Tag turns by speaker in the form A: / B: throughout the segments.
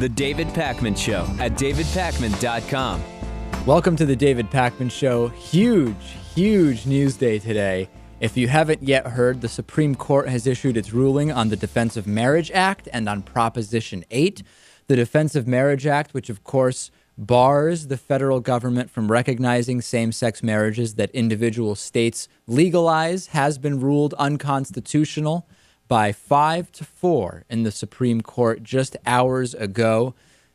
A: The David Pakman Show at davidpakman.com.
B: Welcome to the David Pakman Show. Huge news day today. If you haven't yet heard, the Supreme Court has issued its ruling on the Defense of Marriage Act and on Proposition 8. The Defense of Marriage Act, which of course bars the federal government from recognizing same-sex marriages that individual states legalize, has been ruled unconstitutional by 5-4 in the Supreme Court just hours ago.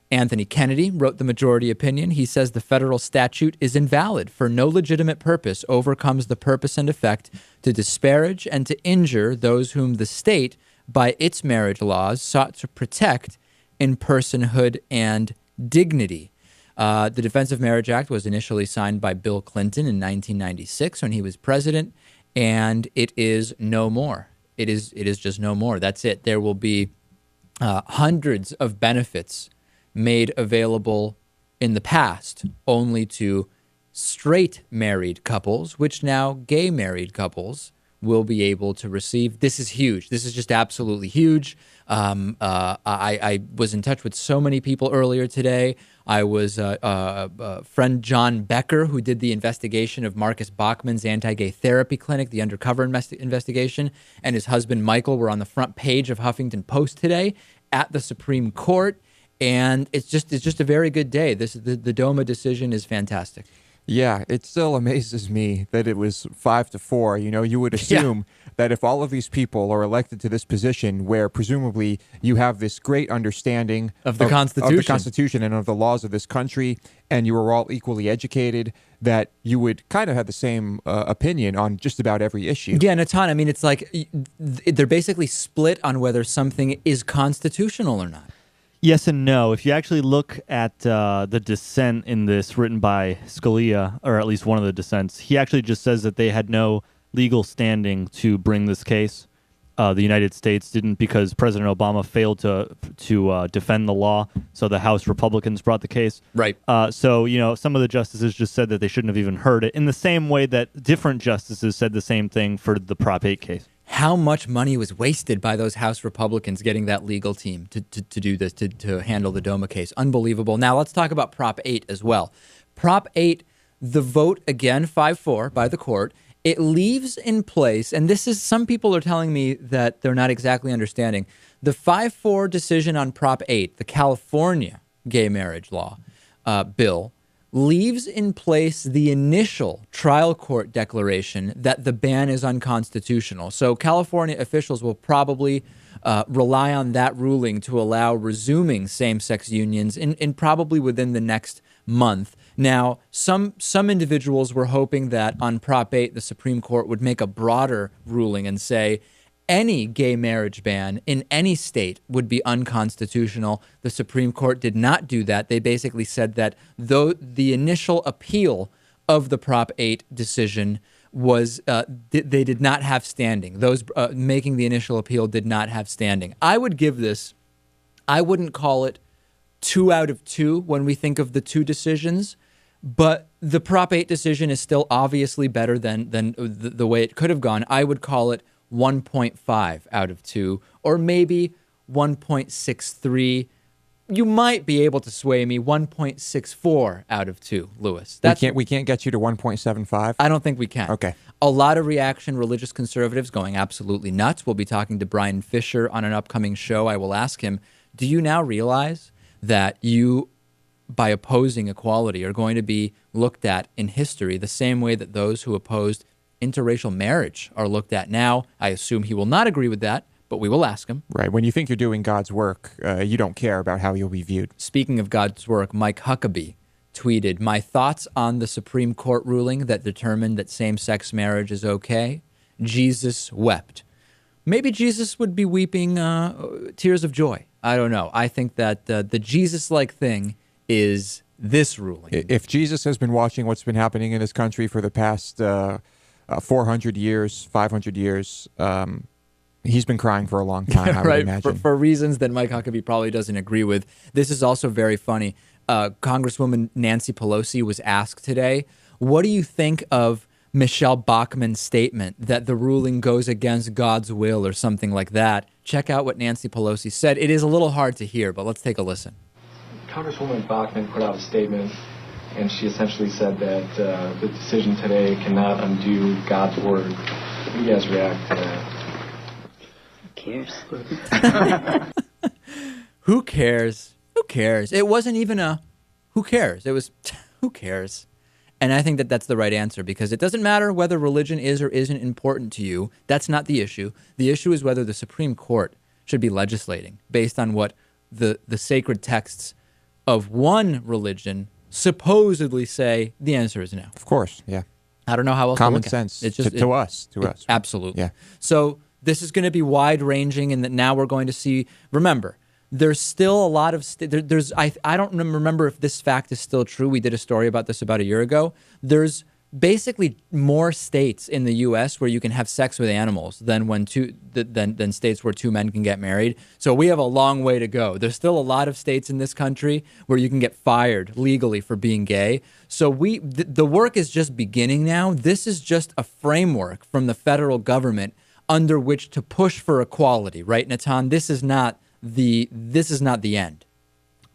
B: Anthony Kennedy wrote the majority opinion. He says the federal statute is invalid for no legitimate purpose, overcomes the purpose and effect to disparage and to injure those whom the state, by its marriage laws, sought to protect in personhood and dignity. The Defense of Marriage Act was initially signed by Bill Clinton in 1996 when he was president, and it is no more. It is just no more. That's it. There will be hundreds of benefits made available in the past only to straight married couples, which now gay married couples will be able to receive. This is huge. This is just absolutely huge. I was in touch with so many people earlier today. I was friend John Becker, who did the investigation of Marcus Bachmann's anti-gay therapy clinic, the undercover investigation, and his husband Michael were on the front page of Huffington Post today at the Supreme Court. And it's just a very good day. The DOMA decision is fantastic.
C: Yeah, it still amazes me that it was 5-4. You know, you would assume that if all of these people are elected to this position where presumably you have this great understanding
B: of the Constitution
C: and of the laws of this country, and you were all equally educated, that you would kind of have the same opinion on just about every issue.
B: Yeah, Natan, I mean, it's like they're basically split on whether something is constitutional or not.
D: Yes and no. If you actually look at the dissent in this written by Scalia, or at least one of the dissents, he actually just says that they had no legal standing to bring this case. The United States didn't because President Obama failed to defend the law, so the House Republicans brought the case.
B: Right.
D: So, you know, some of the justices just said that they shouldn't have even heard it, in the same way that different justices said the same thing for the Prop 8 case.
B: How much money was wasted by those House Republicans getting that legal team to do this, to handle the DOMA case? Unbelievable. Now, let's talk about Prop 8 as well. Prop 8, the vote, again, 5-4 by the court, it leaves in place, and this is, some people are telling me that they're not exactly understanding, the 5-4 decision on Prop 8, the California gay marriage law bill, leaves in place the initial trial court declaration that the ban is unconstitutional. So California officials will probably rely on that ruling to allow resuming same-sex unions in probably within the next month. Now, some individuals were hoping that on Prop 8, the Supreme Court would make a broader ruling and say any gay marriage ban in any state would be unconstitutional. The Supreme Court did not do that. They basically said that though the initial appeal of the Prop 8 decision was, they did not have standing. Those making the initial appeal did not have standing. I would give this, I wouldn't call it 2 out of 2 when we think of the two decisions, but the Prop 8 decision is still obviously better than the way it could have gone. I would call it 1.5 out of 2, or maybe 1.63. You might be able to sway me. 1.64 out of 2, Lewis.
C: We can't get you to 1.75?
B: I don't think we can.
C: Okay.
B: A lot of reaction, religious conservatives going absolutely nuts. We'll be talking to Brian Fisher on an upcoming show. I will ask him, do you now realize that you, by opposing equality, are going to be looked at in history the same way that those who opposed interracial marriage are looked at now? I assume he will not agree with that, but we will ask him.
C: Right. When you think you're doing God's work, you don't care about how you'll be viewed.
B: Speaking of God's work, Mike Huckabee tweeted, "My thoughts on the Supreme Court ruling that determined that same-sex marriage is okay. Jesus wept." Maybe Jesus would be weeping tears of joy. I don't know. I think that the Jesus-like thing is this ruling.
C: If Jesus has been watching what's been happening in this country for the past 400 years, 500 years, he's been crying for a long time, I would imagine.
B: For reasons that Mike Huckabee probably doesn't agree with. This is also very funny. Congresswoman Nancy Pelosi was asked today, what do you think of Michelle Bachmann's statement that the ruling goes against God's will or something like that? Check out what Nancy Pelosi said. It is a little hard to hear, but let's take a listen.
E: Congresswoman Pakman put out a statement, and she essentially said that the decision today cannot undo God's word. How do you guys react to that?
B: Who cares? Who cares? It wasn't even a who cares. It was who cares? And I think that that's the right answer, because it doesn't matter whether religion is or isn't important to you. That's not the issue. The issue is whether the Supreme Court should be legislating based on what the sacred texts of one religion supposedly say. The answer is no.
C: Of course, yeah.
B: I don't know how else
C: Common
B: to look
C: sense
B: at it. It's just,
C: to us.
B: Absolutely.
C: Yeah.
B: So this is going to be wide-ranging, in that now we're going to see, remember, there's still a lot of, I don't remember if this fact is still true. We did a story about this about a year ago. There's basically more states in the U.S. where you can have sex with animals than than states where two men can get married. So we have a long way to go. There's still a lot of states in this country where you can get fired legally for being gay. So the work is just beginning now. This is just a framework from the federal government under which to push for equality, right, Natan? This is not the end.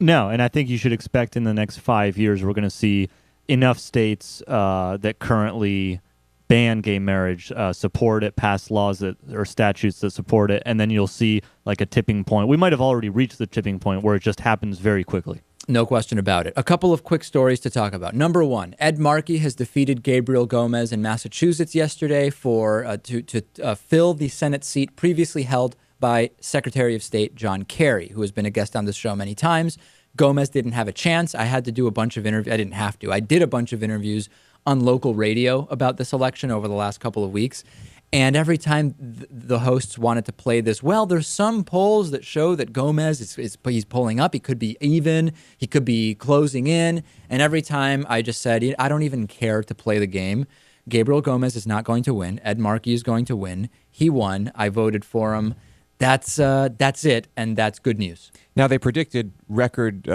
D: No, and I think you should expect in the next 5 years we're going to see enough states that currently ban gay marriage support it, pass laws or statutes that support it, and then you'll see like a tipping point. We might have already reached the tipping point where it just happens very quickly.
B: No question about it. A couple of quick stories to talk about. Number one, Ed Markey has defeated Gabriel Gomez in Massachusetts yesterday to fill the Senate seat previously held by Secretary of State John Kerry, who has been a guest on this show many times. Gomez didn't have a chance. I had to do a bunch of interviews. I didn't have to. I did a bunch of interviews on local radio about this election over the last couple of weeks. And every time the hosts wanted to play this, well, there's some polls that show that Gomez he's pulling up. He could be even. He could be closing in. And every time I just said, I don't even care to play the game. Gabriel Gomez is not going to win. Ed Markey is going to win. He won. I voted for him. That's it, and that's good news.
C: Now, they predicted record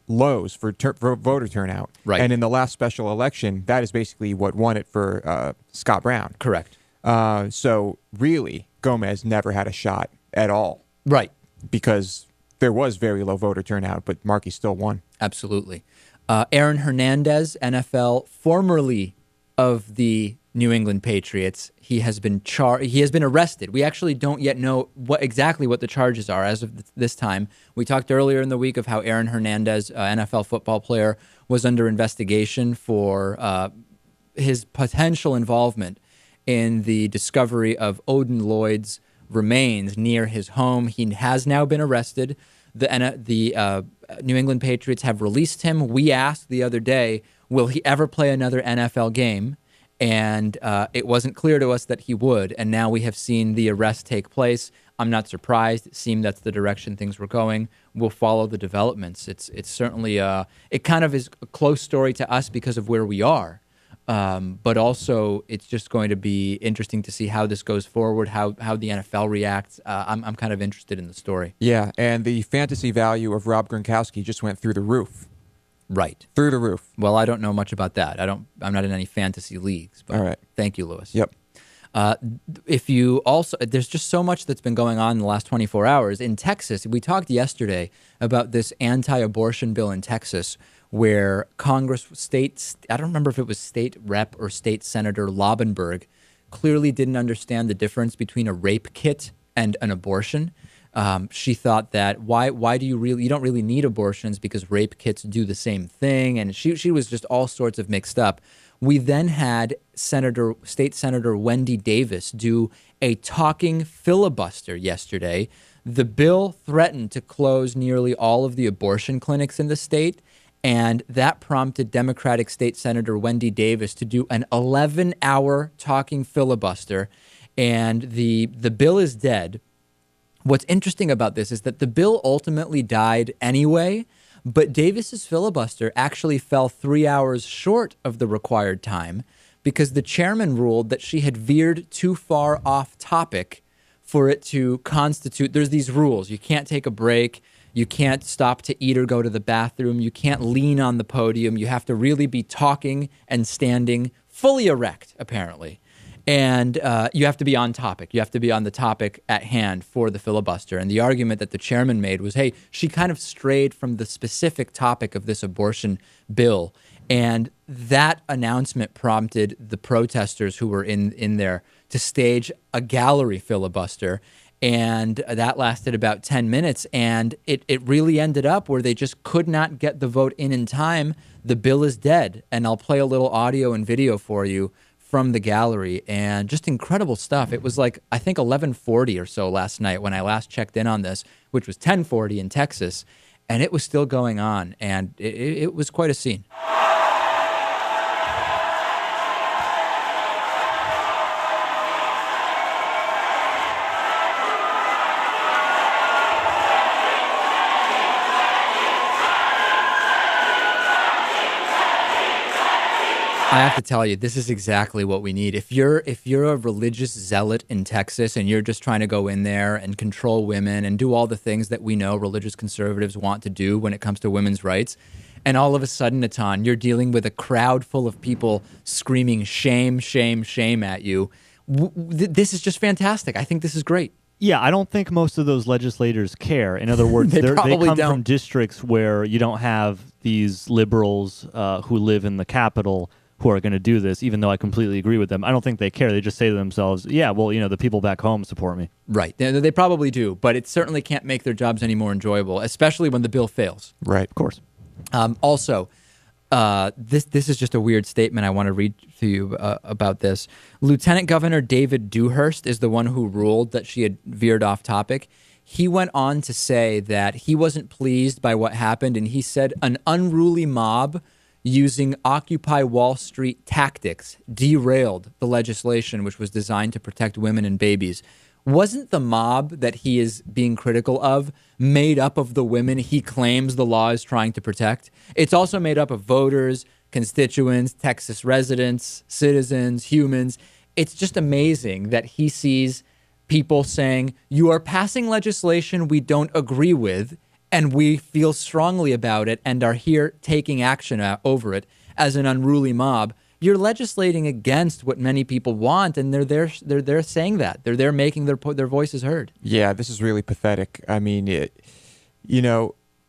C: lows for voter turnout.
B: Right.
C: And in the last special election, that is basically what won it for Scott Brown.
B: Correct.
C: So really, Gomez never had a shot at all.
B: Right.
C: Because there was very low voter turnout, but Markey still won.
B: Absolutely. Aaron Hernandez, NFL, formerly of the New England Patriots, he has been arrested. We actually don't yet know exactly what the charges are as of this time. We talked earlier in the week of how Aaron Hernandez, NFL football player, was under investigation for his potential involvement in the discovery of Odin Lloyd's remains near his home. He has now been arrested. The New England Patriots have released him. We asked the other day, will he ever play another NFL game? And it wasn't clear to us that he would. And now we have seen the arrest take place. I'm not surprised. It seemed that's the direction things were going. We'll follow the developments. It's certainly it kind of is a close story to us because of where we are. But also, it's just going to be interesting to see how this goes forward, how the NFL reacts. I'm kind of interested in the story.
C: Yeah, and the fantasy value of Rob Gronkowski just went through the roof.
B: Right.
C: Through the roof.
B: Well, I don't know much about that. I'm not in any fantasy leagues. But
C: all right.
B: Thank you, Lewis.
C: Yep.
B: There's just so much that's been going on in the last 24 hours. In Texas, we talked yesterday about this anti-abortion bill in Texas where I don't remember if it was state rep or state senator Laubenberg, clearly didn't understand the difference between a rape kit and an abortion. She thought that why do you don't really need abortions because rape kits do the same thing, and she was just all sorts of mixed up. We then had State Senator Wendy Davis do a talking filibuster yesterday. The bill threatened to close nearly all of the abortion clinics in the state, and that prompted Democratic State Senator Wendy Davis to do an 11-hour talking filibuster, and the bill is dead. What's interesting about this is that the bill ultimately died anyway, but Davis's filibuster actually fell 3 hours short of the required time because the chairman ruled that she had veered too far off topic for it to constitute. There's these rules. You can't take a break. You can't stop to eat or go to the bathroom. You can't lean on the podium. You have to really be talking and standing fully erect, apparently. And you have to be on topic. You have to be on the topic at hand for the filibuster. And the argument that the chairman made was, hey, she kind of strayed from the specific topic of this abortion bill. And that announcement prompted the protesters who were in there to stage a gallery filibuster. And that lasted about 10 minutes. And it really ended up where they just could not get the vote in time. The bill is dead. And I'll play a little audio and video for you from the gallery, and just incredible stuff. It was like, I think 11:40 or so last night when I last checked in on this, which was 10:40 in Texas, and it was still going on, and it was quite a scene. I have to tell you, this is exactly what we need. If you're a religious zealot in Texas and you're just trying to go in there and control women and do all the things that we know religious conservatives want to do when it comes to women's rights, and all of a sudden, Natan, you're dealing with a crowd full of people screaming shame, shame, shame at you, this is just fantastic. I think this is great.
D: Yeah, I don't think most of those legislators care. In other words, they come from districts where you don't have these liberals who live in the Capitol who are going to do this, even though I completely agree with them. I don't think they care. They just say to themselves, yeah, well, the people back home support me. Right.
B: They probably do, but it certainly can't make their jobs any more enjoyable, especially when the bill fails.
C: Right.
D: Of course.
B: Also, this is just a weird statement I want to read to you about this. Lieutenant Governor David Dewhurst is the one who ruled that she had veered off topic. He went on to say that he wasn't pleased by what happened, and he said an unruly mob using Occupy Wall Street tactics derailed the legislation which was designed to protect women and babies. Wasn't the mob that he is being critical of made up of the women he claims the law is trying to protect? It's also made up of voters, constituents, Texas residents, citizens, humans. It's just amazing that he sees people saying, you are passing legislation we don't agree with, and we feel strongly about it and are here taking action over it as an unruly mob. You're legislating against what many people want, and they're there saying that. They're there making their voices heard.
C: Yeah, this is really pathetic. I mean,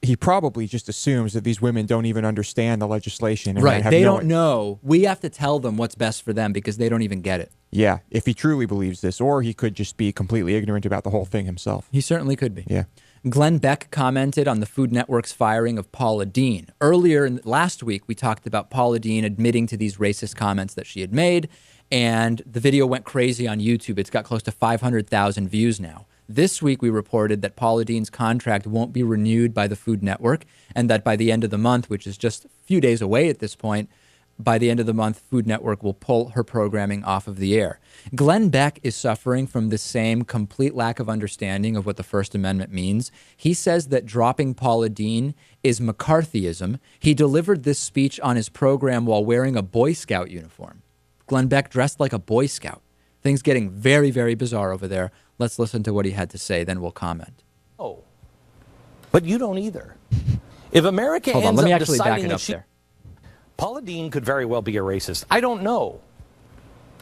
C: he probably just assumes that these women don't even understand the legislation. And
B: right, they don't know. We have to tell them what's best for them because they don't even get it.
C: Yeah, if he truly believes this, or he could just be completely ignorant about the whole thing himself.
B: He certainly could be.
C: Yeah.
B: Glenn Beck commented on the Food Network's firing of Paula Deen. Last week, we talked about Paula Deen admitting to these racist comments that she had made, and the video went crazy on YouTube. It's got close to 500,000 views now. This week, we reported that Paula Deen's contract won't be renewed by the Food Network, and that by the end of the month, which is just a few days away at this point, by the end of the month, Food Network will pull her programming off of the air. Glenn Beck is suffering from the same complete lack of understanding of what the First Amendment means. He says that dropping Paula Deen is McCarthyism. He delivered this speech on his program while wearing a Boy Scout uniform. Glenn Beck dressed like a Boy Scout. Things getting very, very bizarre over there. Let's listen to what he had to say, then we'll comment.
F: Oh, but you don't either. If America
B: Hold on,
F: ends
B: let me
F: up
B: actually back
F: deciding
B: it
F: that
B: up
F: she...
B: there.
F: Paula Deen could very well be a racist. I don't know.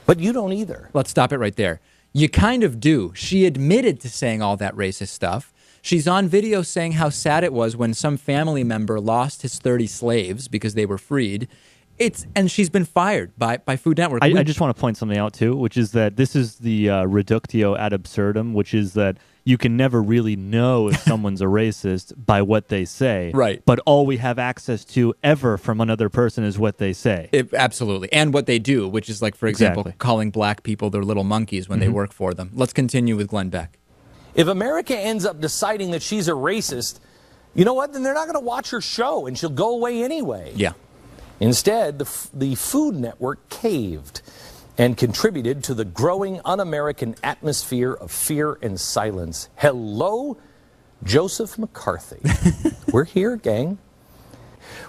F: But you don't either.
B: Let's stop it right there. You kind of do. She admitted to saying all that racist stuff. She's on video saying how sad it was when some family member lost his 30 slaves because they were freed. And she's been fired by Food Network.
D: I just want to point something out, too, which is that this is the reductio ad absurdum, which is that you can never really know if someone's a racist by what they say.
B: Right.
D: But all we have access to ever from another person is what they say.
B: Absolutely. And what they do, which is like, for example, calling black people their little monkeys when they work for them. Let's continue with Glenn Beck.
F: If America ends up deciding that she's a racist, you know what? Then they're not going to watch her show, and she'll go away anyway.
B: Yeah.
F: Instead, the Food Network caved and contributed to the growing un-American atmosphere of fear and silence. Hello, Joseph McCarthy. We're here, gang.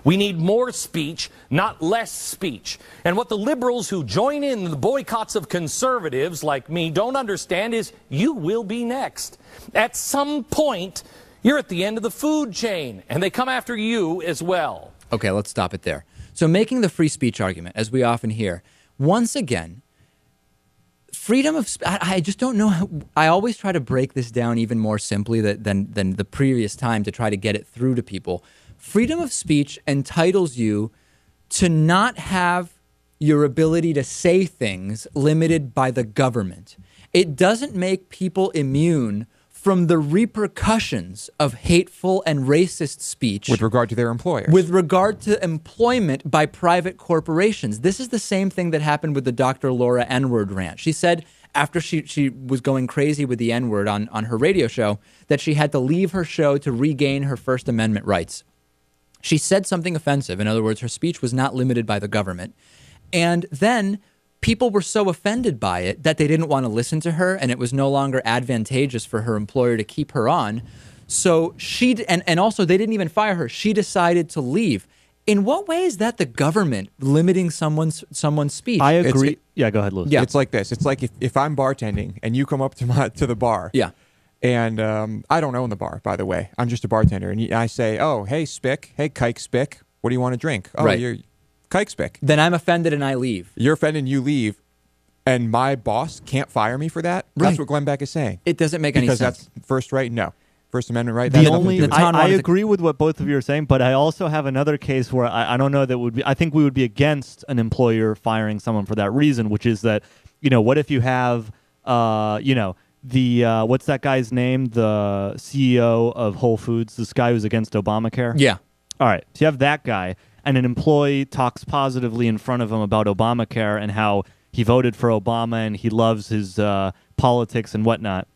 F: We need more speech, not less speech. And what the liberals who join in the boycotts of conservatives like me don't understand is you will be next. At some point, you're at the end of the food chain, and they come after you as well.
B: Okay, let's stop it there. So making the free speech argument, as we often hear, once again, freedom of I just don't know how. I always try to break this down even more simply than the previous time to try to get it through to people. Freedom of speech entitles you to not have your ability to say things limited by the government. It doesn't make people immune from the repercussions of hateful and racist speech
C: With regard to their employers.
B: with regard to employment by private corporations. This is the same thing that happened with the Dr. Laura N-word rant. She said after she was going crazy with the N-word on her radio show that she had to leave her show to regain her First Amendment rights. She said something offensive. In other words, her speech was not limited by the government. And then people were so offended by it that they didn't want to listen to her, and it was no longer advantageous for her employer to keep her on. So and also they didn't even fire her. She decided to leave. In what way is that the government limiting someone's speech?
D: I agree. Yeah, go ahead, Louis.
B: Yeah.
C: It's like this. It's like if I'm bartending and you come up to the bar.
B: Yeah.
C: And I don't own the bar, by the way. I'm just a bartender. And I say, oh, hey, Spick. Hey, Kike Spick. What do you want to drink? Oh,
B: Right.
C: you're Kike Spick.
B: Then I'm offended and I leave.
C: You're offended and you leave. And my boss can't fire me for that?
B: Right.
C: That's what Glenn Beck is saying.
B: It doesn't make any
C: Because
B: sense.
C: that's First Right? No. First Amendment right?
D: The
C: That has nothing
D: only
C: to do with it.
B: town
D: I
B: wanted to-
D: agree with what both of you are saying, but I also have another case where I don't know that would be. I think we would be against an employer firing someone for that reason, which is that what if you have the what's that guy's name, the CEO of Whole Foods, this guy who's against Obamacare.
B: Yeah.
D: All right, so you have that guy, and an employee talks positively in front of him about Obamacare and how he voted for Obama and he loves his politics and whatnot.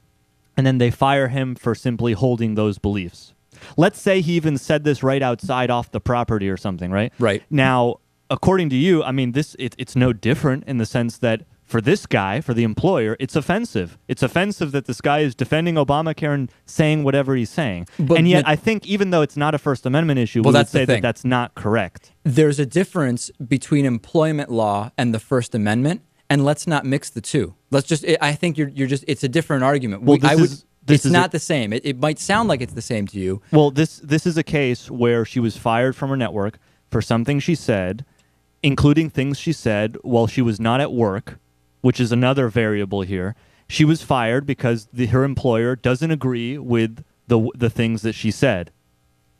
D: And then they fire him for simply holding those beliefs. Let's say he even said this right outside off the property or something, right?
B: Right.
D: Now, according to you, I mean, it's no different in the sense that for this guy, for the employer, it's offensive. It's offensive that this guy is defending Obamacare and saying whatever he's saying.
B: But
D: and yet, I think even though it's not a First Amendment issue, we would
B: that's the
D: say
B: thing.
D: that that's not correct.
B: There's a difference between employment law and the First Amendment, and let's not mix the two. I think you're just, it's a different argument.
D: Well,
B: It's
D: this is
B: not the same. It might sound like it's the same to you.
D: Well, this is a case where she was fired from her network for something she said, including things she said while she was not at work, which is another variable here. She was fired because her employer doesn't agree with the things that she said.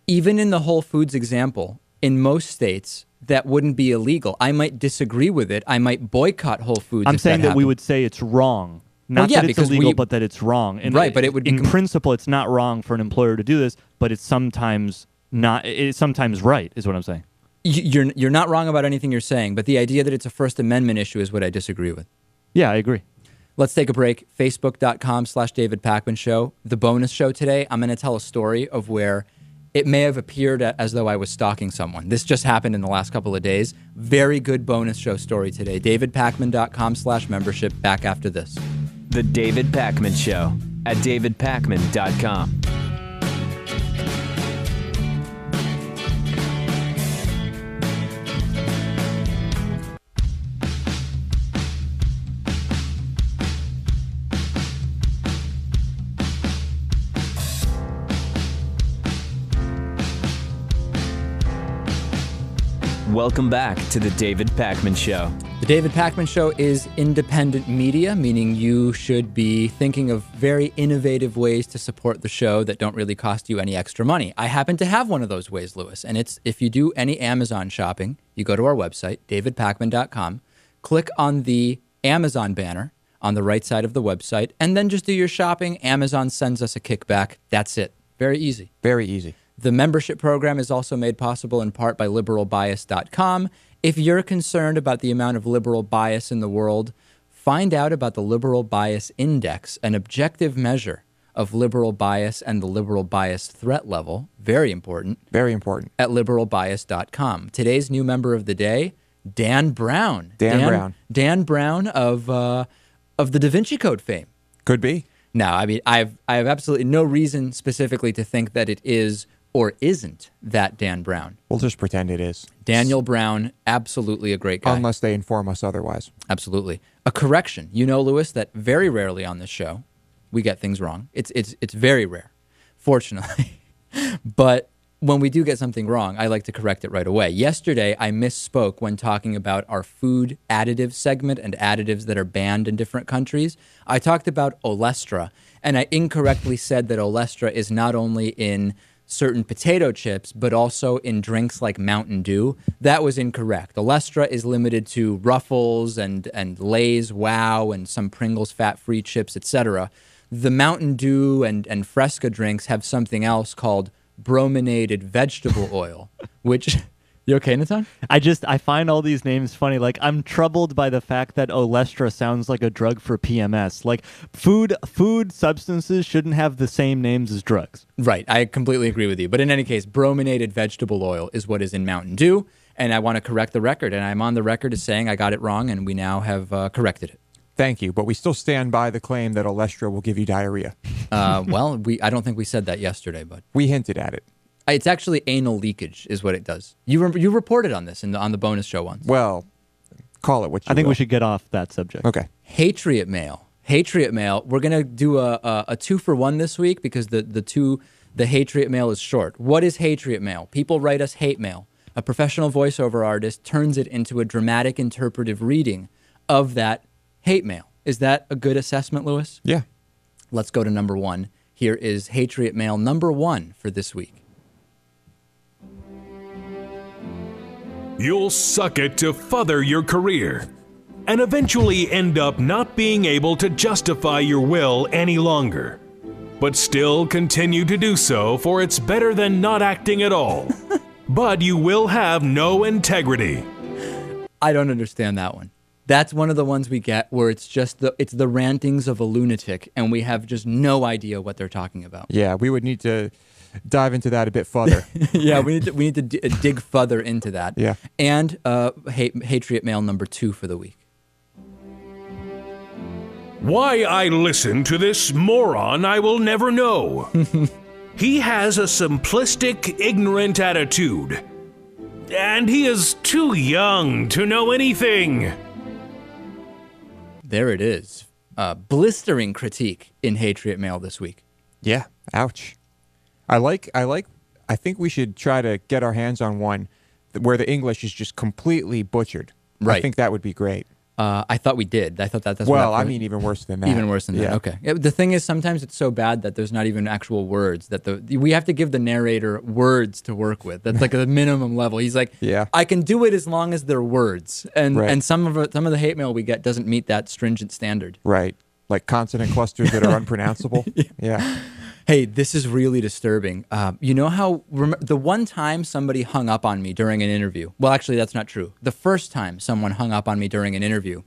B: Even in the Whole Foods example, in most states, that wouldn't be illegal. I might disagree with it. I might boycott Whole Foods.
D: I'm
B: if
D: saying that we
B: happened.
D: would say it's wrong. Not
B: yeah,
D: that it's
B: because
D: illegal, but that it's wrong. And
B: Right, but it would be
D: in principle, it's not wrong for an employer to do this, but it's sometimes not. It's sometimes right, is what I'm saying.
B: You're not wrong about anything you're saying, but the idea that it's a First Amendment issue is what I disagree with.
D: Yeah, I agree.
B: Let's take a break. Facebook.com/David Pakman Show. The bonus show today, I'm going to tell a story of where it may have appeared as though I was stalking someone. This just happened in the last couple of days. Very good bonus show story today. DavidPakman.com/membership. Back after this.
A: The David Pakman Show at davidpakman.com. Welcome back to the David Pakman Show.
B: The David Pakman Show is independent media, meaning you should be thinking of very innovative ways to support the show that don't really cost you any extra money. I happen to have one of those ways, Lewis, and it's if you do any Amazon shopping, you go to our website, davidpakman.com, click on the Amazon banner on the right side of the website, and then just do your shopping. Amazon sends us a kickback. That's it. Very easy.
C: Very easy.
B: The membership program is also made possible in part by liberalbias.com. If you're concerned about the amount of liberal bias in the world, find out about the Liberal Bias Index, an objective measure of liberal bias and the liberal bias threat level. Very important.
C: Very important.
B: At liberalbias.com. Today's new member of the day, Dan Brown. Dan Brown of the Da Vinci Code fame.
C: Could be.
B: No, I mean, I have absolutely no reason specifically to think that it is or isn't that Dan Brown.
C: We'll just pretend it is.
B: Daniel Brown, absolutely a great guy.
C: Unless they inform us otherwise.
B: Absolutely. A correction. You know, Lewis, that very rarely on this show we get things wrong. It's very rare, fortunately. But when we do get something wrong, I like to correct it right away. Yesterday, I misspoke when talking about our food additive segment and additives that are banned in different countries. I talked about Olestra, and I incorrectly said that Olestra is not only in certain potato chips, but also in drinks like Mountain Dew. That was incorrect. Olestra is limited to Ruffles and Lay's Wow and some Pringles fat-free chips, etc. The Mountain Dew and Fresca drinks have something else called brominated vegetable oil, which... You okay, Natan?
D: I find all these names funny. Like, I'm troubled by the fact that Olestra sounds like a drug for PMS. Like, food substances shouldn't have the same names as drugs.
B: Right. I completely agree with you. But in any case, brominated vegetable oil is what is in Mountain Dew, and I want to correct the record. And I'm on the record as saying I got it wrong, and we now have corrected it.
C: Thank you, but we still stand by the claim that Olestra will give you diarrhea.
B: Well, I don't think we said that yesterday, but
C: We hinted at it.
B: it's actually anal leakage is what it does. You reported on this on the bonus show once.
C: Well, call it what you
D: I think
C: will.
D: we should get off that subject.
C: Okay.
B: Hatriot Mail. Hatriot Mail. We're going to do a 2-for-1 this week because the Hatriot Mail is short. What is Hatriot Mail? People write us hate mail. A professional voiceover artist turns it into a dramatic interpretive reading of that hate mail. Is that a good assessment, Lewis?
C: Yeah.
B: Let's go to number 1. Here is Hatriot Mail number 1 for this week.
G: You'll suck it to further your career and eventually end up not being able to justify your will any longer, but still continue to do so, for it's better than not acting at all. But you will have no integrity.
B: I don't understand that one. That's one of the ones we get where it's just it's the rantings of a lunatic and we have just no idea what they're talking about.
C: Yeah, we would need to dive into that a bit further.
B: Yeah, we need to dig further into that.
C: Yeah.
B: And Hatriot Mail number 2 for the week.
G: Why I listen to this moron I will never know. He has a simplistic, ignorant attitude, and he is too young to know anything.
B: There it is. Blistering critique in Hatriot Mail this week.
C: Yeah. Ouch. I think we should try to get our hands on one where the English is just completely butchered.
B: Right.
C: I think that would be great.
B: I thought we did. I thought that's
C: Well,
B: what
C: I mean, even worse than that.
B: even worse than that.
C: Yeah.
B: Okay. Yeah, the thing is, sometimes it's so bad that there's not even actual words. That we have to give the narrator words to work with. That's like a minimum level. He's like,
C: Yeah.
B: I can do it as long as they're words. And
C: Right.
B: and some of the hate mail we get doesn't meet that stringent standard.
C: Right. Like consonant clusters that are unpronounceable. Yeah.
B: Hey, this is really disturbing. You know how the one time somebody hung up on me during an interview? Well, actually, that's not true. The first time someone hung up on me during an interview,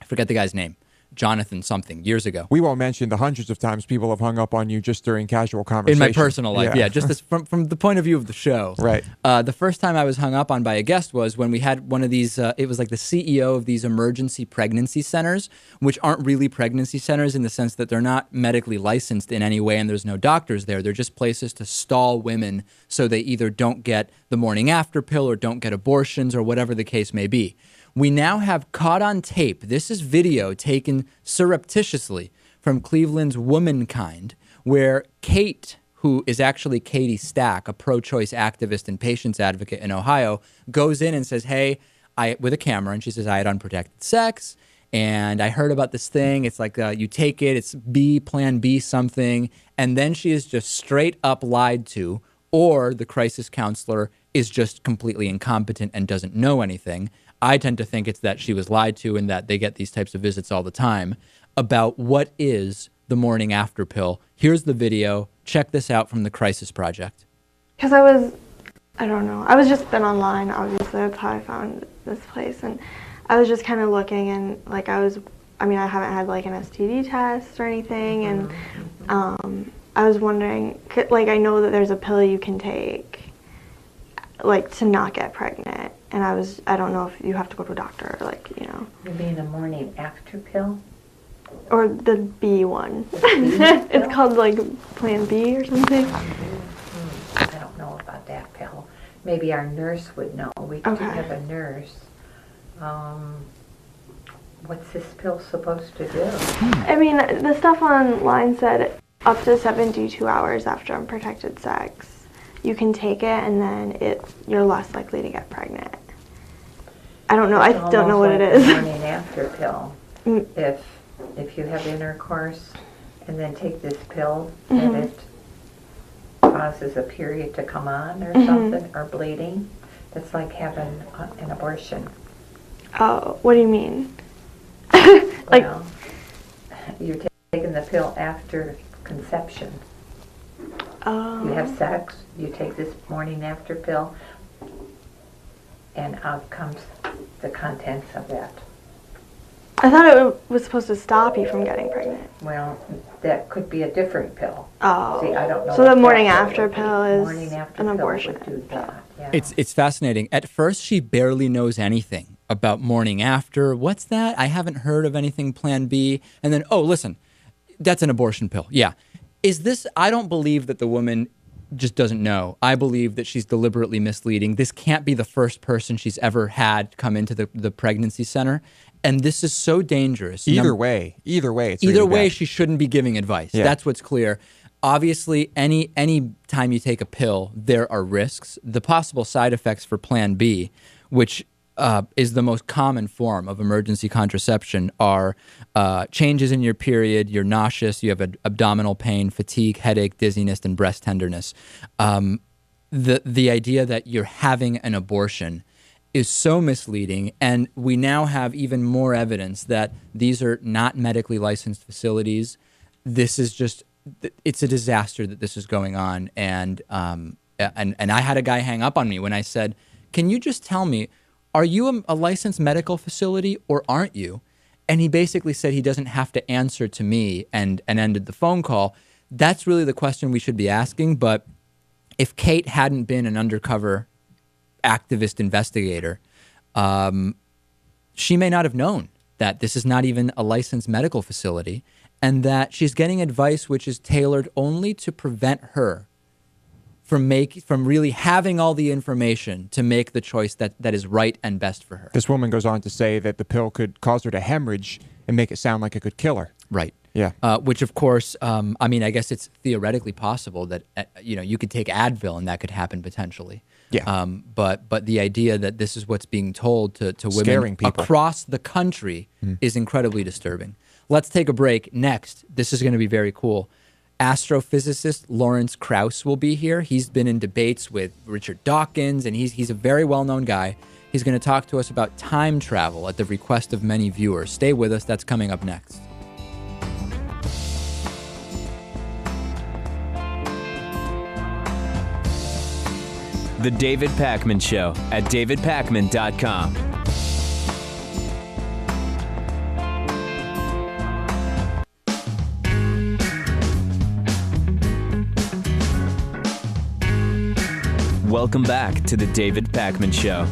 B: I forget the guy's name, Jonathan something, years ago.
C: We won't mention the hundreds of times people have hung up on you just during casual
B: In
C: conversation.
B: my personal life, yeah, just as from the point of view of the show.
C: Right.
B: The first time I was hung up on by a guest was when we had one of these, it was like the CEO of these emergency pregnancy centers, which aren't really pregnancy centers in the sense that they're not medically licensed in any way and there's no doctors there. They're just places to stall women so they either don't get the morning after pill or don't get abortions or whatever the case may be. We now have caught on tape, this is video taken surreptitiously from Cleveland's Womankind, where Kate, who is actually Katie Stack, a pro-choice activist and patients advocate in Ohio, goes in and says, hey, with a camera, and she says, I had unprotected sex, and I heard about this thing. It's like you take it, it's plan B something, and then she is just straight up lied to, or the crisis counselor is just completely incompetent and doesn't know anything. I tend to think it's that she was lied to and that they get these types of visits all the time about what is the morning after pill. Here's the video. Check this out from the Crisis Project.
H: Because I don't know, I was just been online, obviously, that's how I found this place, and I was just kind of looking, and like I haven't had like an STD test or anything, and I was wondering, like I know that there's a pill you can take, like to not get pregnant. And I don't know if you have to go to a doctor, or like, you know.
I: You mean the morning after pill?
H: Or the B one. It's called like Plan B or something.
I: I don't know about that pill. Maybe our nurse would know. We do have a nurse. What's this pill supposed to do?
H: I mean, the stuff online said up to 72 hours after unprotected sex, you can take it and then you're less likely to get pregnant. I don't know. I don't know what it is.
I: It's almost like the morning after pill. If you have intercourse and then take this pill, and it causes a period to come on or something, or bleeding, it's like having an abortion.
H: Oh, what do you mean? Like,
I: well, you're taking the pill after conception.
H: oh.
I: You have sex, you take this morning after pill, and out comes the contents of that.
H: I thought it was supposed to stop you from getting pregnant.
I: Well, that could be a different pill.
H: Oh.
I: See, I don't know.
H: So
I: what
H: the
I: that
H: morning
I: pill
H: after
I: would be.
H: pill is
I: Morning after
H: an
I: pill
H: abortion
I: would do that. Yeah.
B: It's fascinating. At first, she barely knows anything about morning after. What's that? I haven't heard of anything Plan B. And then, oh, listen, that's an abortion pill. Yeah. Is this, I don't believe that the woman just doesn't know. I believe that she's deliberately misleading. This can't be the first person she's ever had come into the pregnancy center. And this is so dangerous.
C: Either way, it's
B: either
C: really
B: way,
C: bad.
B: she shouldn't be giving advice.
C: Yeah.
B: That's what's clear. Obviously, any time you take a pill, there are risks. The possible side effects for Plan B, which is the most common form of emergency contraception, are changes in your period, you're nauseous, you have abdominal pain, fatigue, headache, dizziness, and breast tenderness. The idea that you're having an abortion is so misleading, and we now have even more evidence that these are not medically licensed facilities. This is just, it's a disaster that this is going on, and I had a guy hang up on me when I said, can you just tell me, are you a licensed medical facility or aren't you? And he basically said he doesn't have to answer to me and ended the phone call. That's really the question we should be asking, but if Kate hadn't been an undercover activist investigator, she may not have known that this is not even a licensed medical facility and that she's getting advice which is tailored only to prevent her from really having all the information to make the choice that is right and best for her.
C: This woman goes on to say that the pill could cause her to hemorrhage and make it sound like it could kill her.
B: Right.
C: Yeah.
B: Which, of course, I mean, I guess it's theoretically possible that, you could take Advil and that could happen potentially.
C: Yeah.
B: But the idea that this is what's being told to women
C: Scaring people
B: across the country is incredibly disturbing. Let's take a break. Next, this is going to be very cool. Astrophysicist Lawrence Krauss will be here. He's been in debates with Richard Dawkins, and he's a very well-known guy. He's going to talk to us about time travel at the request of many viewers. Stay with us. That's coming up next.
A: The David Pakman Show at davidpakman.com. Welcome back to the David Pakman Show.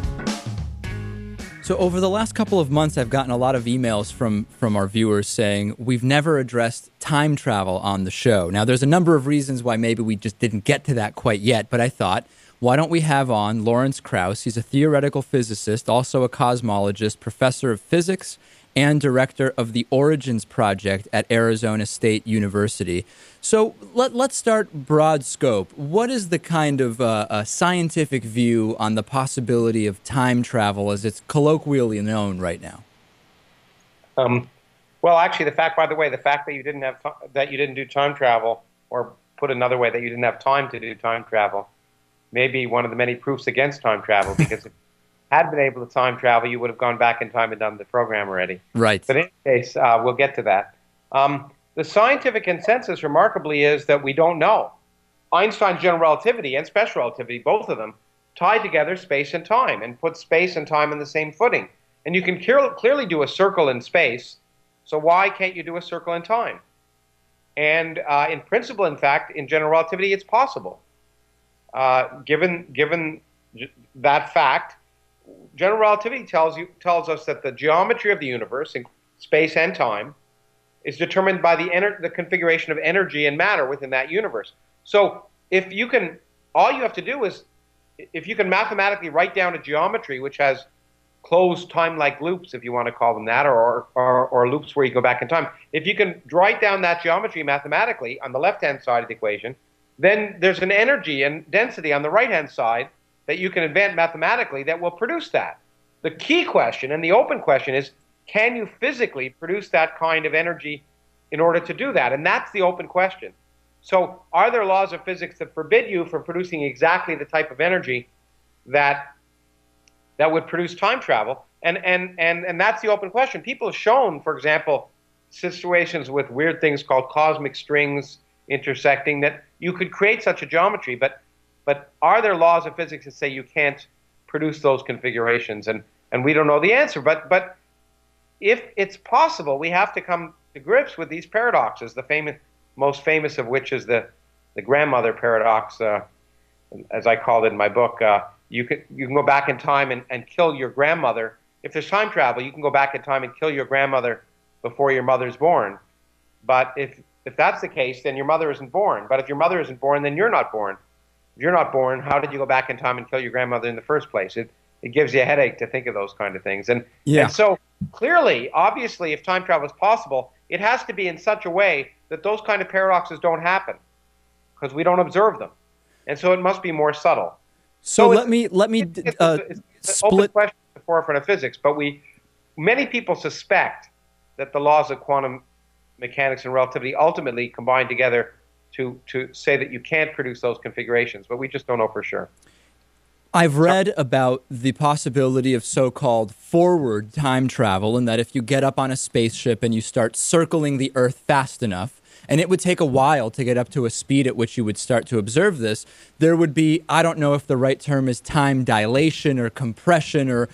B: So over the last couple of months, I've gotten a lot of emails from our viewers saying we've never addressed time travel on the show. Now, there's a number of reasons why maybe we just didn't get to that quite yet, but I thought, why don't we have on Lawrence Krauss? He's a theoretical physicist, also a cosmologist, professor of physics, and director of the Origins Project at Arizona State University. So let's start broad scope. What is the kind of scientific view on the possibility of time travel as it's colloquially known right now?
J: Well, actually, the fact that you didn't do time travel, or put another way, that you didn't have time to do time travel, may be one of the many proofs against time travel, because if you had been able to time travel, you would have gone back in time and done the program already.
B: Right.
J: But in any case, we'll get to that. The scientific consensus, remarkably, is that we don't know. Einstein's general relativity and special relativity, both of them, tie together space and time and put space and time on the same footing. And you can clearly do a circle in space, so why can't you do a circle in time? And in principle, in fact, in general relativity, it's possible. Given that fact, general relativity tells us that the geometry of the universe, in space and time, is determined by the configuration of energy and matter within that universe. So all you have to do is, if you can mathematically write down a geometry which has closed time-like loops, if you want to call them that, or loops where you go back in time, if you can write down that geometry mathematically on the left-hand side of the equation, then there's an energy and density on the right-hand side that you can invent mathematically that will produce that. The key question and the open question is, can you physically produce that kind of energy in order to do that? And that's the open question. So are there laws of physics that forbid you from producing exactly the type of energy that would produce time travel? And that's the open question. People have shown, for example, situations with weird things called cosmic strings intersecting, that you could create such a geometry, but are there laws of physics that say you can't produce those configurations? And we don't know the answer. But if it's possible, we have to come to grips with these paradoxes. The most famous of which is the grandmother paradox, as I called it in my book. You can go back in time and kill your grandmother. If there's time travel, you can go back in time and kill your grandmother before your mother's born. But if that's the case, then your mother isn't born. But if your mother isn't born, then you're not born. If you're not born, how did you go back in time and kill your grandmother in the first place? It gives you a headache to think of those kind of things. And so clearly, obviously, if time travel is possible, it has to be in such a way that those kind of paradoxes don't happen, because we don't observe them. And so it must be more subtle.
B: So let me
J: it's an open question at the forefront of physics, but many people suspect that the laws of quantum mechanics and relativity ultimately combine together to say that you can't produce those configurations, but we just don't know for sure.
B: I've read about the possibility of so-called forward time travel, and that if you get up on a spaceship and you start circling the Earth fast enough, and it would take a while to get up to a speed at which you would start to observe this, there would be, I don't know if the right term is time dilation or compression or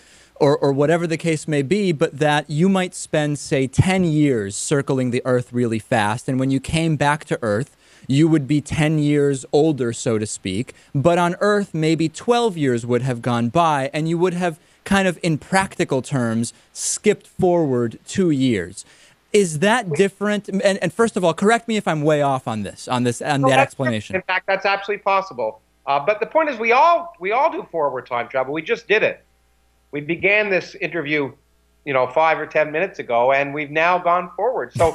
B: whatever the case may be, but that you might spend, say, 10 years circling the Earth really fast, and when you came back to Earth, you would be 10 years older, so to speak. But on Earth, maybe 12 years would have gone by, and you would have kind of, in practical terms, skipped forward 2 years. Is that different? And first of all, correct me if I'm way off on that explanation.
J: In fact, that's absolutely possible. But the point is, we all do forward time travel. We just did it. We began this interview, 5 or 10 minutes ago, and we've now gone forward. So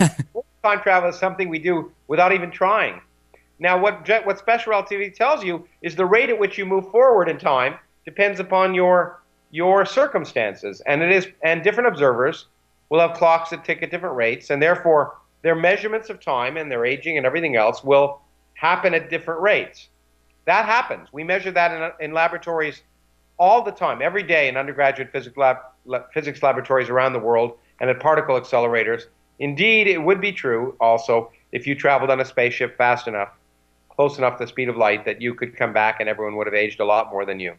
J: time travel is something we do without even trying. Now, what special relativity tells you is the rate at which you move forward in time depends upon your circumstances, and different observers will have clocks that tick at different rates, and therefore their measurements of time and their aging and everything else will happen at different rates. That happens. We measure that in laboratories all the time, every day, in undergraduate physics laboratories around the world and at particle accelerators. Indeed, it would be true also if you traveled on a spaceship fast enough, close enough to the speed of light, that you could come back and everyone would have aged a lot more than you.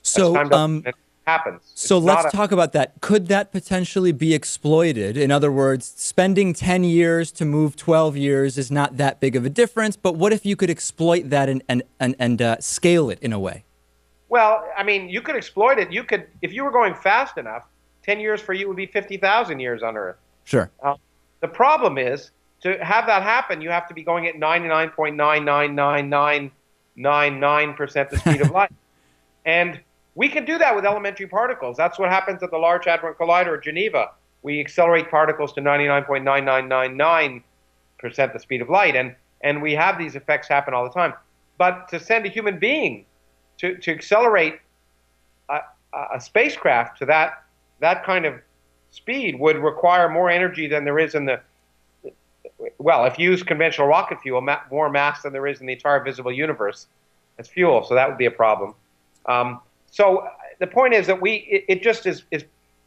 B: So
J: it happens.
B: So let's talk about that. Could that potentially be exploited? In other words, spending 10 years to move 12 years is not that big of a difference, but what if you could exploit that and scale it in a way?
J: Well, I mean, you could exploit it. You could, if you were going fast enough, 10 years for you would be 50,000 years on Earth.
B: Sure.
J: The problem is, to have that happen, you have to be going at 99.99999% the speed of light. And we can do that with elementary particles. That's what happens at the Large Hadron Collider at Geneva. We accelerate particles to 99.9999% the speed of light, and we have these effects happen all the time. But to send a human being to accelerate a spacecraft to that kind of speed would require more energy than there is in if you use conventional rocket fuel, more mass than there is in the entire visible universe as fuel, so that would be a problem. So the point is that it just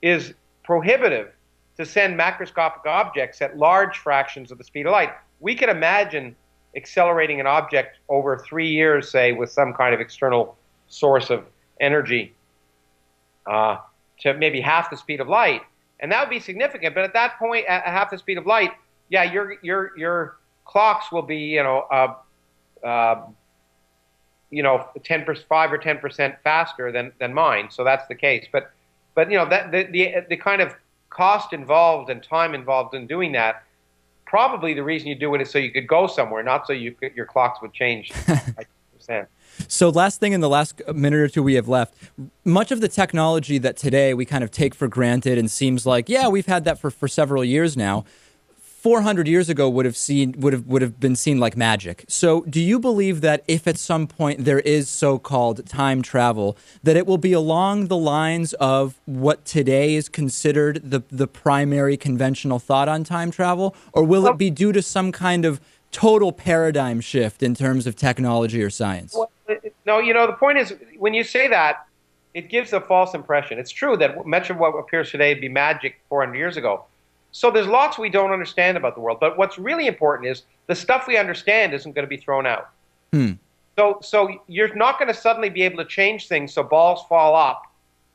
J: is prohibitive to send macroscopic objects at large fractions of the speed of light. We could imagine accelerating an object over 3 years, say, with some kind of external source of energy to maybe half the speed of light, and that would be significant. But at that point, at half the speed of light, yeah, your clocks will be 5 or 10% faster than mine. So that's the case. But that the kind of cost involved and time involved in doing that, probably the reason you do it is so you could go somewhere, not so your clocks would change by 10%.
B: So last thing in the last minute or two we have left, much of the technology that today we kind of take for granted and seems like, yeah, we've had that for several years now. 400 years ago would have been seen like magic. So do you believe that if at some point there is so-called time travel, that it will be along the lines of what today is considered the primary conventional thought on time travel? Or will it be due to some kind of total paradigm shift in terms of technology or science?
J: Well, no, the point is, when you say that, it gives a false impression. It's true that much of what appears today would be magic 400 years ago. So there's lots we don't understand about the world. But what's really important is the stuff we understand isn't going to be thrown out. So you're not going to suddenly be able to change things so balls fall up.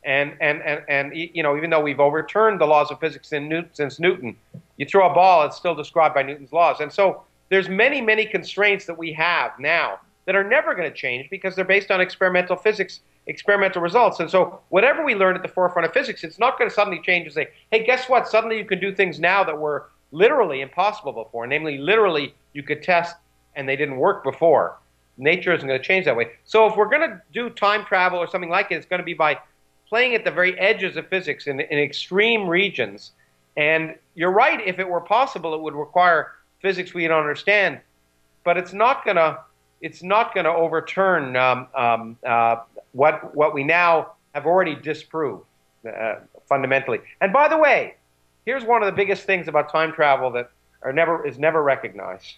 J: And even though we've overturned the laws of physics since Newton, you throw a ball, it's still described by Newton's laws. And so there's many, many constraints that we have now that are never going to change because they're based on experimental physics, experimental results. And so whatever we learn at the forefront of physics, it's not going to suddenly change and say, hey, guess what? Suddenly you can do things now that were literally impossible before. Namely, literally you could test and they didn't work before. Nature isn't going to change that way. So if we're going to do time travel or something like it, it's going to be by playing at the very edges of physics in extreme regions. And you're right, if it were possible, it would require physics we don't understand. But it's not going to overturn what we now have already disproved fundamentally. And by the way, here's one of the biggest things about time travel that is never recognized.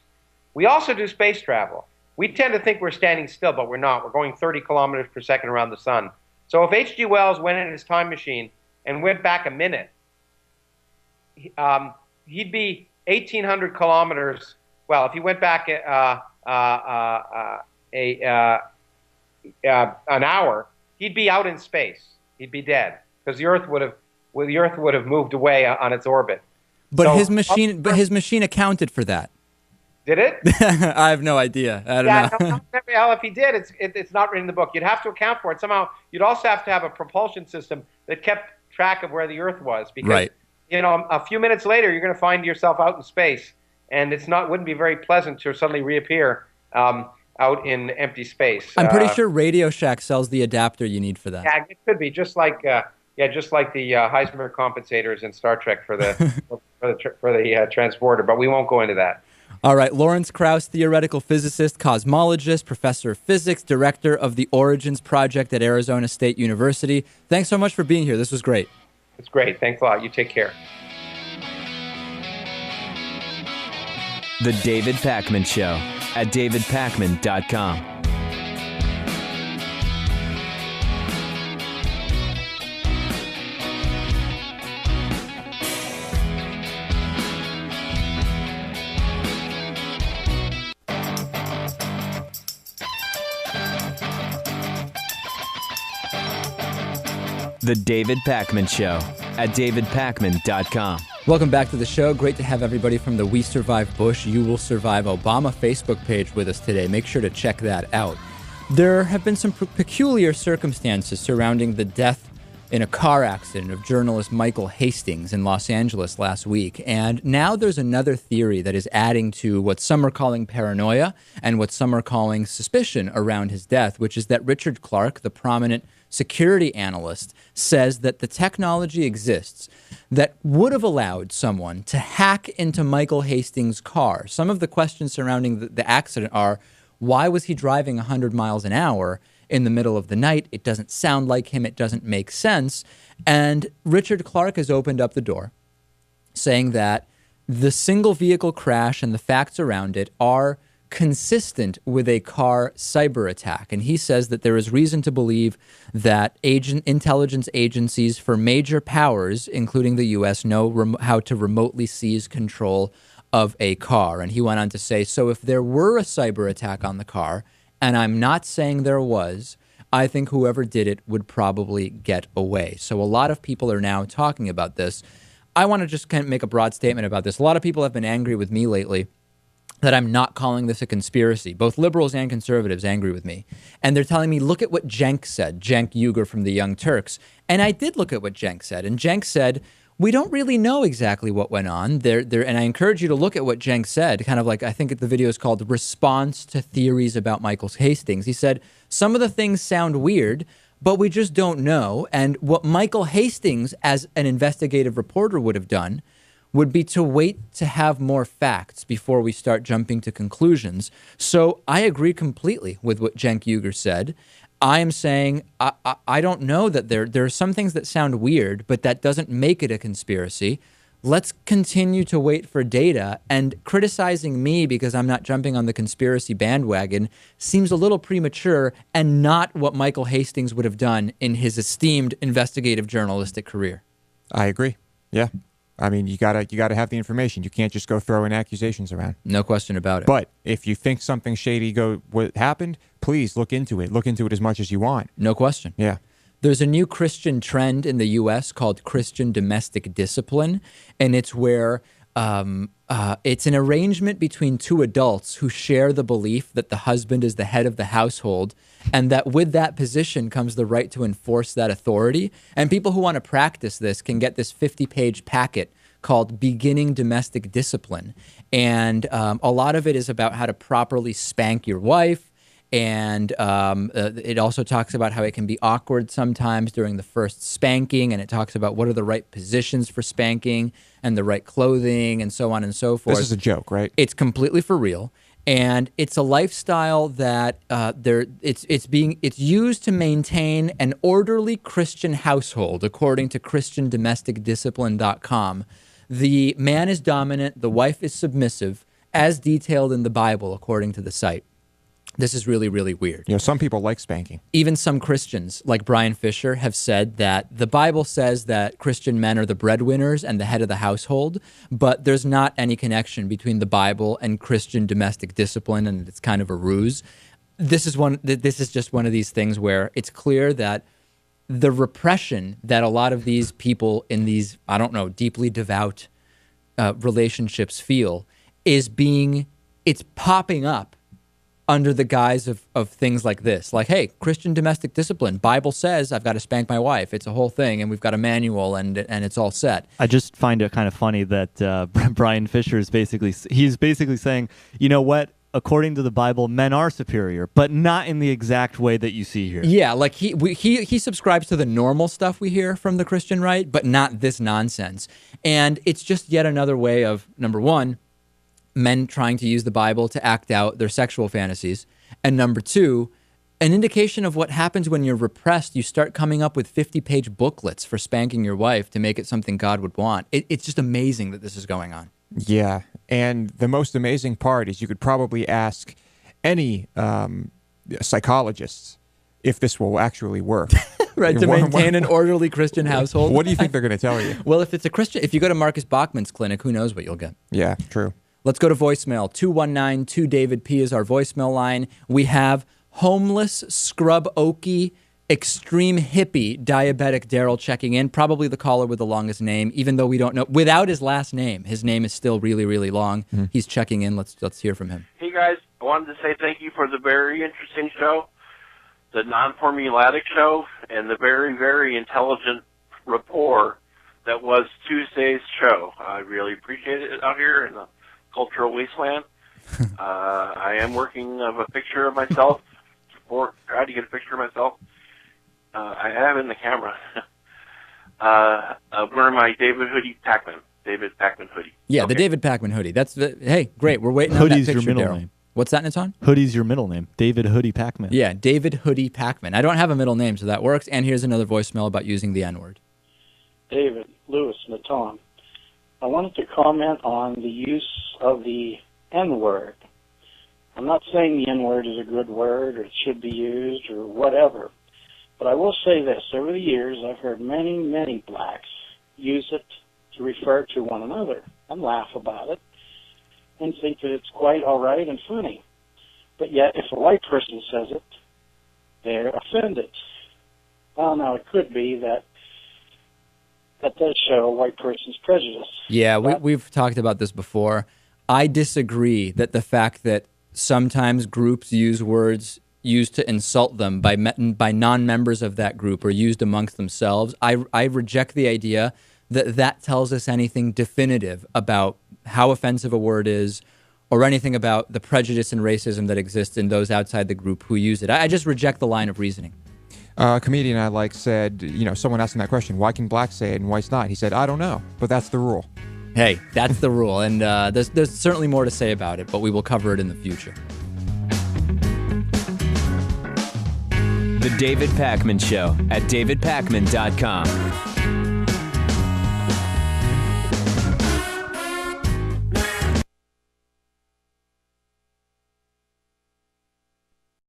J: We also do space travel. We tend to think we're standing still, but we're not. We're going 30 kilometers per second around the sun. So if H.G. Wells went in his time machine and went back a minute, he'd be 1,800 kilometers. Well, if he went back an hour, he'd be out in space. He'd be dead because the Earth would have moved away on its orbit.
B: But so, his machine accounted for that.
J: Did it?
B: I have no idea. I don't know.
J: Well, if he did, it's not written in the book. You'd have to account for it somehow. You'd also have to have a propulsion system that kept track of where the Earth was, because a few minutes later you're going to find yourself out in space, and wouldn't be very pleasant to suddenly reappear out in empty space.
B: I'm pretty sure Radio Shack sells the adapter you need for that.
J: Yeah, it could be just like the Heisenberg compensators in Star Trek for the transporter. But we won't go into that.
B: All right, Lawrence Krauss, theoretical physicist, cosmologist, professor of physics, director of the Origins Project at Arizona State University. Thanks so much for being here. This was great.
J: It's great. Thanks a lot. You take care.
A: The David Pakman Show at davidpakman.com. The David Pakman Show at davidpakman.com.
B: Welcome back to the show. Great to have everybody from the We Survive Bush, You Will Survive Obama Facebook page with us today. Make sure to check that out. There have been some peculiar circumstances surrounding the death in a car accident of journalist Michael Hastings in Los Angeles last week. And now there's another theory that is adding to what some are calling paranoia and what some are calling suspicion around his death, which is that Richard Clark, the prominent security analyst, says that the technology exists that would have allowed someone to hack into Michael Hastings' car. Some of the questions surrounding the accident are, why was he driving 100 miles an hour in the middle of the night? It doesn't sound like him. It doesn't make sense. And Richard Clark has opened up the door, saying that the single vehicle crash and the facts around it are consistent with a car cyber attack. And he says that there is reason to believe that intelligence agencies for major powers, including the U.S., know how to remotely seize control of a car. And he went on to say, so if there were a cyber attack on the car, and I'm not saying there was, I think whoever did it would probably get away. So a lot of people are now talking about this. I want to just kind of make a broad statement about this. A lot of people have been angry with me lately that I'm not calling this a conspiracy. Both liberals and conservatives angry with me. And they're telling me, look at what Cenk said, Cenk Uygur from the Young Turks. And I did look at what Cenk said. And Cenk said, we don't really know exactly what went on. And I encourage you to look at what Cenk said, kind of like, I think the video is called Response to Theories About Michael Hastings. He said, some of the things sound weird, but we just don't know. And what Michael Hastings, as an investigative reporter, would have done would be to wait to have more facts before we start jumping to conclusions. So I agree completely with what Cenk Uygur said. I am saying I don't know that there are some things that sound weird, but that doesn't make it a conspiracy. Let's continue to wait for data, and criticizing me because I'm not jumping on the conspiracy bandwagon seems a little premature and not what Michael Hastings would have done in his esteemed investigative journalistic career.
C: I agree. Yeah. I mean, you gotta have the information. You can't just go throwing accusations around.
B: No question about it.
C: But if you think something shady what happened, please look into it. Look into it as much as you want.
B: No question.
C: Yeah.
B: There's a new Christian trend in the U.S. called Christian domestic discipline, and it's where it's an arrangement between two adults who share the belief that the husband is the head of the household, and that with that position comes the right to enforce that authority. And people who want to practice this can get this 50-page packet called Beginning Domestic Discipline. And a lot of it is about how to properly spank your wife. And it also talks about how it can be awkward sometimes during the first spanking. And it talks about what are the right positions for spanking and the right clothing and so on and so forth.
C: This is a joke, right?
B: It's completely for real. And it's a lifestyle that it's used to maintain an orderly Christian household, according to ChristianDomesticDiscipline.com. The man is dominant, the wife is submissive, as detailed in the Bible, according to the site. This is really, really weird.
C: You know, some people like spanking.
B: Even some Christians, like Brian Fisher, have said that the Bible says that Christian men are the breadwinners and the head of the household, but there's not any connection between the Bible and Christian domestic discipline, and it's kind of a ruse. This is just one of these things where it's clear that the repression that a lot of these people in these, I don't know, deeply devout relationships feel it's popping up under the guise of things like this. Like, hey, Christian domestic discipline. Bible says I've got to spank my wife. It's a whole thing, and we've got a manual, and it's all set.
D: I just find it kind of funny that Brian Fisher is basically saying, you know what? According to the Bible, men are superior, but not in the exact way that you see here.
B: Yeah, like he subscribes to the normal stuff we hear from the Christian right, but not this nonsense. And it's just yet another way of, number one, men trying to use the Bible to act out their sexual fantasies. And number two, an indication of what happens when you're repressed. You start coming up with 50-page booklets for spanking your wife to make it something God would want. It's just amazing that this is going on.
C: Yeah. And the most amazing part is you could probably ask any psychologists if this will actually work.
B: Right, to maintain an orderly Christian household.
C: What do you think they're going to tell you?
B: Well, if it's a Christian, if you go to Marcus Bachman's clinic, who knows what you'll get.
C: Yeah, true.
B: Let's go to voicemail. 219-2-DAVID-P is our voicemail line. We have homeless, scrub oaky, extreme hippie, diabetic Daryl checking in. Probably the caller with the longest name, even though we don't know. Without his last name, his name is still really, really long. Mm-hmm. He's checking in. Let's hear from him.
K: Hey, guys. I wanted to say thank you for the very interesting show, the non-formulatic show, and the very, very intelligent rapport that was Tuesday's show. I really appreciate it out here in the cultural wasteland. I am working of a picture of myself, or try to get a picture of myself. I have it in the camera. Wearing my David Pakman hoodie.
B: Yeah, okay. The David Pakman hoodie. Hey, great. We're waiting on that picture,
D: Hoodie's your middle
B: Daryl.
D: name.
B: What's that, Natan?
D: Hoodie's your middle name. David Hoodie Pakman.
B: Yeah, David Hoodie Pakman. I don't have a middle name, so that works. And here's another voicemail about using the N-word.
L: David, Lewis, Natan. I wanted to comment on the use of the N-word. I'm not saying the N-word is a good word or it should be used or whatever, but I will say this. Over the years, I've heard many, many blacks use it to refer to one another and laugh about it and think that it's quite all right and funny. But yet, if a white person says it, they're offended. Well, now, it could be that does show a white person's prejudice.
B: Yeah, we've talked about this before. I disagree that the fact that sometimes groups use words used to insult them by non-members of that group or used amongst themselves, I reject the idea that tells us anything definitive about how offensive a word is or anything about the prejudice and racism that exists in those outside the group who use it. I just reject the line of reasoning.
C: A comedian I said, someone asked him that question, why can blacks say it and whites not? He said, I don't know, but that's the rule.
B: Hey, that's the rule, and there's certainly more to say about it, but we will cover it in the future.
A: The David Pakman Show at davidpakman.com.